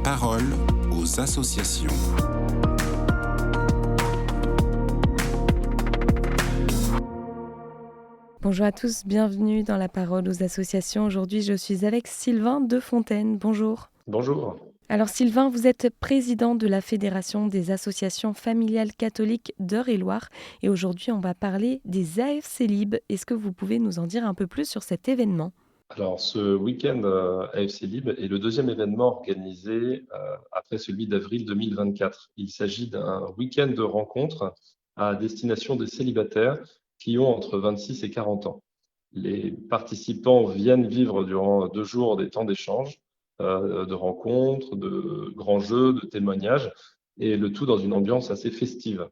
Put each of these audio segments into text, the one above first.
parole aux associations. Bonjour à tous, bienvenue dans la parole aux associations. Aujourd'hui, je suis avec Sylvain Defontaine. Bonjour. Bonjour. Alors Sylvain, vous êtes président de la Fédération des associations familiales catholiques d'Eure-et-Loir et aujourd'hui, on va parler des AFC Lib. Est-ce que vous pouvez nous en dire un peu plus sur cet événement ? Alors, ce week-end AFC Lib est le deuxième événement organisé après celui d'avril 2024. Il s'agit d'un week-end de rencontres à destination des célibataires qui ont entre 26 et 40 ans. Les participants viennent vivre durant 2 jours des temps d'échange, de rencontres, de grands jeux, de témoignages, et le tout dans une ambiance assez festive.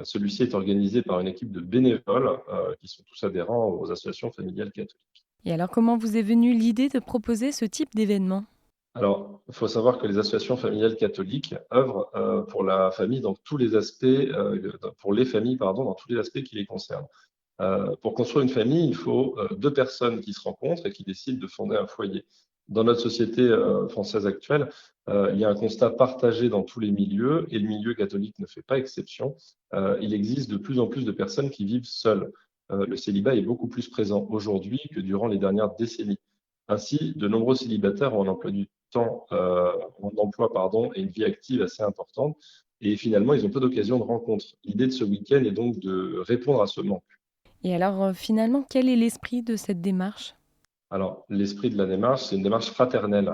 Celui-ci est organisé par une équipe de bénévoles qui sont tous adhérents aux associations familiales catholiques. Et alors, comment vous est venue l'idée de proposer ce type d'événement ? Alors, il faut savoir que les associations familiales catholiques œuvrent pour la famille dans tous les aspects, pour les familles, pardon, dans tous les aspects qui les concernent. Pour construire une famille, il faut 2 personnes qui se rencontrent et qui décident de fonder un foyer. Dans notre société française actuelle, il y a un constat partagé dans tous les milieux et le milieu catholique ne fait pas exception. Il existe de plus en plus de personnes qui vivent seules. Le célibat est beaucoup plus présent aujourd'hui que durant les dernières décennies. Ainsi, de nombreux célibataires ont un emploi du temps, et une vie active assez importante. Et finalement, ils ont peu d'occasions de rencontres. L'idée de ce week-end est donc de répondre à ce manque. Et alors, finalement, quel est l'esprit de cette démarche ? Alors, l'esprit de la démarche, c'est une démarche fraternelle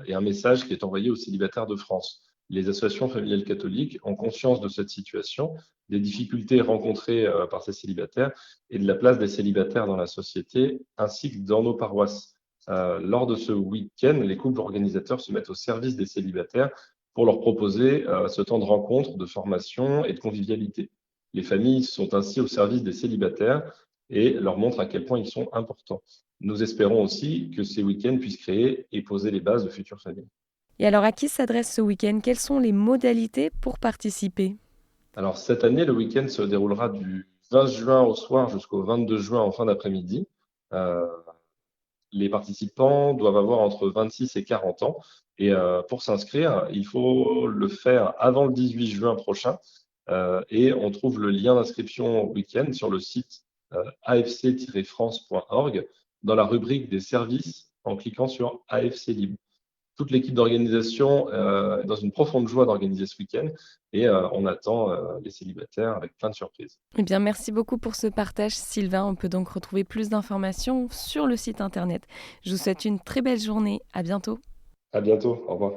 et un message qui est envoyé aux célibataires de France. Les associations familiales catholiques ont conscience de cette situation, des difficultés rencontrées par ces célibataires et de la place des célibataires dans la société, ainsi que dans nos paroisses. Lors de ce week-end, les couples organisateurs se mettent au service des célibataires pour leur proposer ce temps de rencontre, de formation et de convivialité. Les familles sont ainsi au service des célibataires et leur montrent à quel point ils sont importants. Nous espérons aussi que ces week-ends puissent créer et poser les bases de futures familles. Et alors, à qui s'adresse ce week-end ? Quelles sont les modalités pour participer ? Alors, cette année, le week-end se déroulera du 20 juin au soir jusqu'au 22 juin en fin d'après-midi. Euh, les participants doivent avoir entre 26 et 40 ans. Et pour s'inscrire, il faut le faire avant le 18 juin prochain. Et on trouve le lien d'inscription au week-end sur le site afc-france.org dans la rubrique des services en cliquant sur AFC Libre. Toute l'équipe d'organisation est dans une profonde joie d'organiser ce week-end et on attend les célibataires avec plein de surprises. Eh bien, merci beaucoup pour ce partage, Sylvain. On peut donc retrouver plus d'informations sur le site internet. Je vous souhaite une très belle journée. À bientôt. À bientôt. Au revoir.